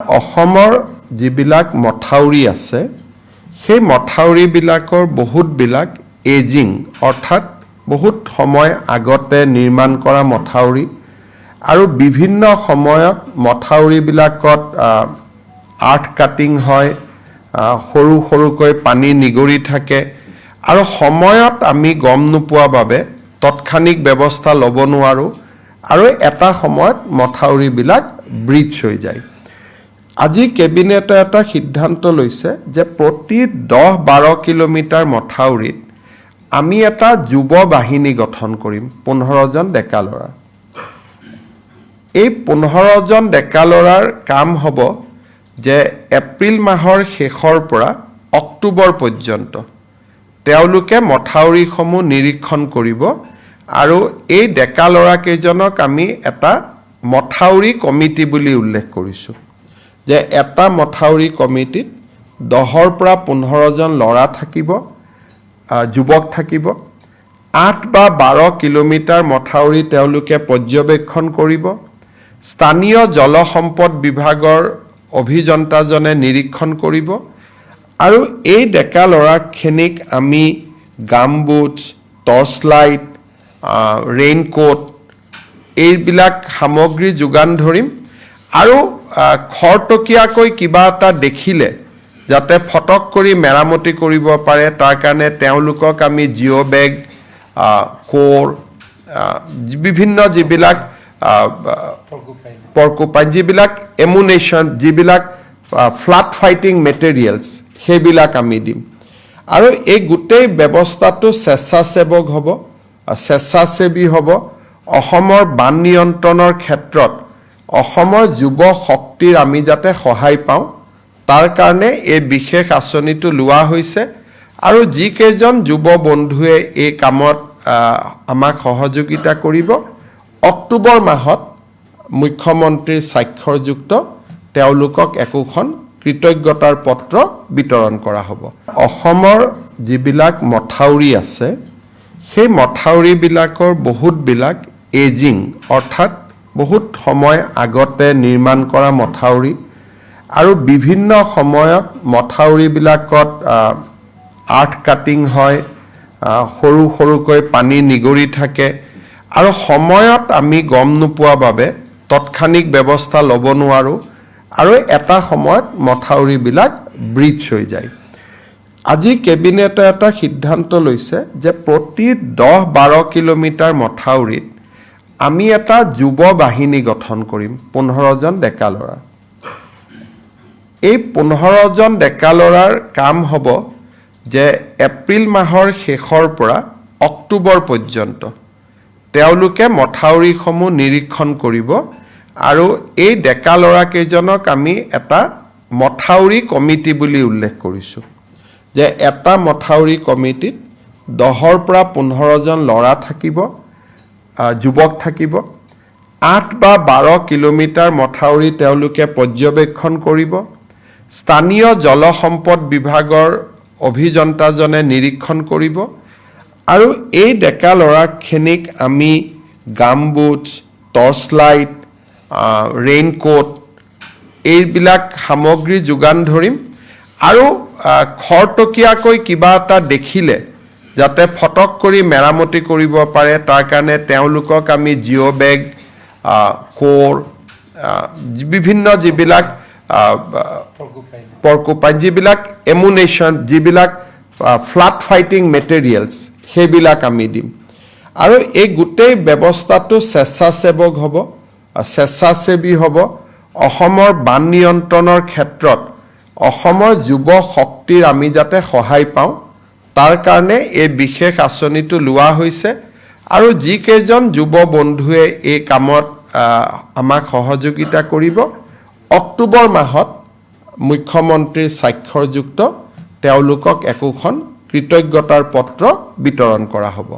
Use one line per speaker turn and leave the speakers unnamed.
অসমৰ যিবিলাক মথাউৰি আছে সেই মথাউৰিবিলাকৰ বহুতবিলাক এজিং অৰ্থাৎ বহুত সময় আগতে নিৰ্মাণ কৰা মথাউৰি আৰু বিভিন্ন সময়ত মথাউৰিবিলাকত আৰ্থ কাটিং হয় সৰু সৰুকৈ পানী নিগৰি থাকে আৰু সময়ত আমি গম নোপোৱা বাবে তৎক্ষণিক ব্যৱস্থা ল'ব নোৱাৰো আৰু এটা সময়ত মথাউৰিবিলাক ব্ৰিজ হৈ যায়। আজি কেবিনেটে এটা সিদ্ধান্ত লৈছে যে প্ৰতি 10-12 কিলোমিটাৰ মথাউৰিত আমি এটা যুৱ বাহিনী গঠন কৰিম 15 জন ডেকা ল'ৰা। এই 15 জন ডেকা ল'ৰাৰ কাম হ'ব যে এপ্ৰিল মাহৰ শেষৰ পৰা অক্টোবৰ পৰ্যন্ত তেওঁলোকে মথাউৰিসমূহ নিৰীক্ষণ কৰিব আৰু এই ডেকা ল'ৰা কেইজনক আমি এটা মথাউৰি কমিটি বুলি উল্লেখ কৰিছোঁ যে এটা মথাউৰি কমিটিত 10ৰ পৰা 15 জন ল'ৰা থাকিব যুৱক থাকিব 8 বা 12 কিলোমিটাৰ মথাউৰি তেওঁলোকে পৰ্যবেক্ষণ কৰিব স্থানীয় জলসম্পদ বিভাগৰ অভিযন্তাজনে নিৰীক্ষণ কৰিব আৰু এই ডেকা ল'ৰাখিনিক আমি গামবুটছ টৰ্চ লাইট ৰেইনকোট এইবিলাক সামগ্ৰী যোগান ধৰিম আৰু খৰটকীয়াকৈ কিবা এটা দেখিলে যাতে ফটক কৰি মেৰামতি কৰিব পাৰে তাৰ কাৰণে তেওঁলোকক আমি জিঅ' বেগ কোৰ বিভিন্ন যিবিলাক পৰ্কুপাইন যিবিলাক এমুনেশ্যন যিবিলাক ফ্লাড ফাইটিং মেটেৰিয়েলছ সেইবিলাক আমি দিম আৰু এই গোটেই ব্যৱস্থাটো স্বেচ্ছাসেৱক হ'ব স্বেচ্ছাসেৱী হ'ব অসমৰ বান নিয়ন্ত্ৰণৰ ক্ষেত্ৰত অসমৰ যুৱ শক্তিৰ আমি যাতে সহায় পাওঁ তাৰ কাৰণে এই বিশেষ আঁচনিটো লোৱা হৈছে আৰু যিকেইজন যুৱ বন্ধুৱে এই কামত আমাক সহযোগিতা কৰিব অক্টোবৰ মাহত মুখ্যমন্ত্ৰীৰ স্বাক্ষৰযুক্ত তেওঁলোকক একোখন কৃতজ্ঞতাৰ পত্ৰ বিতৰণ কৰা হ'ব। অসমৰ যিবিলাক মথাউৰি আছে সেই মথাউৰিবিলাকৰ বহুতবিলাক এজিং অৰ্থাৎ বহুত সময় আগতে নিৰ্মাণ কৰা মথাউৰি আৰু বিভিন্ন সময়ত মথাউৰিবিলাকত আৰ্থ কাটিং হয় সৰু সৰুকৈ পানী নিগৰি থাকে আৰু সময়ত আমি গম নোপোৱা বাবে তৎক্ষণিক ব্যৱস্থা ল'ব নোৱাৰো আৰু এটা সময়ত মথাউৰিবিলাক ব্ৰিজ হৈ যায়। আজি কেবিনেটে এটা সিদ্ধান্ত লৈছে যে প্ৰতি 10-12 কিলোমিটাৰ মথাউৰিত আমি এটা যুৱ বাহিনী গঠন কৰিম 15 জন ডেকা ল'ৰা। এই 15 জন ডেকা ল'ৰাৰ কাম হ'ব যে এপ্ৰিল মাহৰ শেষৰ পৰা অক্টোবৰ পৰ্যন্ত তেওঁলোকে মথাউৰিসমূহ নিৰীক্ষণ কৰিব আৰু এই ডেকা ল'ৰা কেইজনক আমি এটা মথাউৰি কমিটি বুলি উল্লেখ কৰিছোঁ যে এটা মথাউৰি কমিটিত 10ৰ পৰা 15 জন ল'ৰা থাকিব যুৱক থাকিব 8 বা 12 কিলোমিটাৰ মথাউৰি তেওঁলোকে পৰ্যবেক্ষণ কৰিব স্থানীয় জলসম্পদ বিভাগৰ অভিযন্তাজনে নিৰীক্ষণ কৰিব আৰু এই ডেকা ল'ৰাখিনিক আমি গামবুটছ টৰ্চ লাইট ৰেইনকোট এইবিলাক সামগ্ৰী যোগান ধৰিম আৰু খৰটকীয়াকৈ কিবা এটা দেখিলে যাতে ফটক কৰি মেৰামতি কৰিব পাৰে তাৰ কাৰণে তেওঁলোকক আমি জিঅ' বেগ কোৰ বিভিন্ন যিবিলাক পৰ্কুপাইন যিবিলাক এমুনেশ্যন যিবিলাক ফ্লাড ফাইটিং মেটেৰিয়েলছ সেইবিলাক আমি দিম আৰু এই গোটেই ব্যৱস্থাটো স্বেচ্ছাসেৱক হ'ব স্বেচ্ছাসেৱী হ'ব অসমৰ বান নিয়ন্ত্ৰণৰ ক্ষেত্ৰত অসমৰ যুৱ শক্তিৰ আমি যাতে সহায় পাওঁ তাৰ কাৰণে এই বিশেষ আঁচনিটো লোৱা হৈছে আৰু যিকেইজন যুৱ বন্ধুৱে এই কামত আমাক সহযোগিতা কৰিব অক্টোবৰ মাহত মুখ্যমন্ত্ৰীৰ স্বাক্ষৰযুক্ত তেওঁলোকক একোখন কৃতজ্ঞতাৰ পত্ৰ বিতৰণ কৰা হ'ব।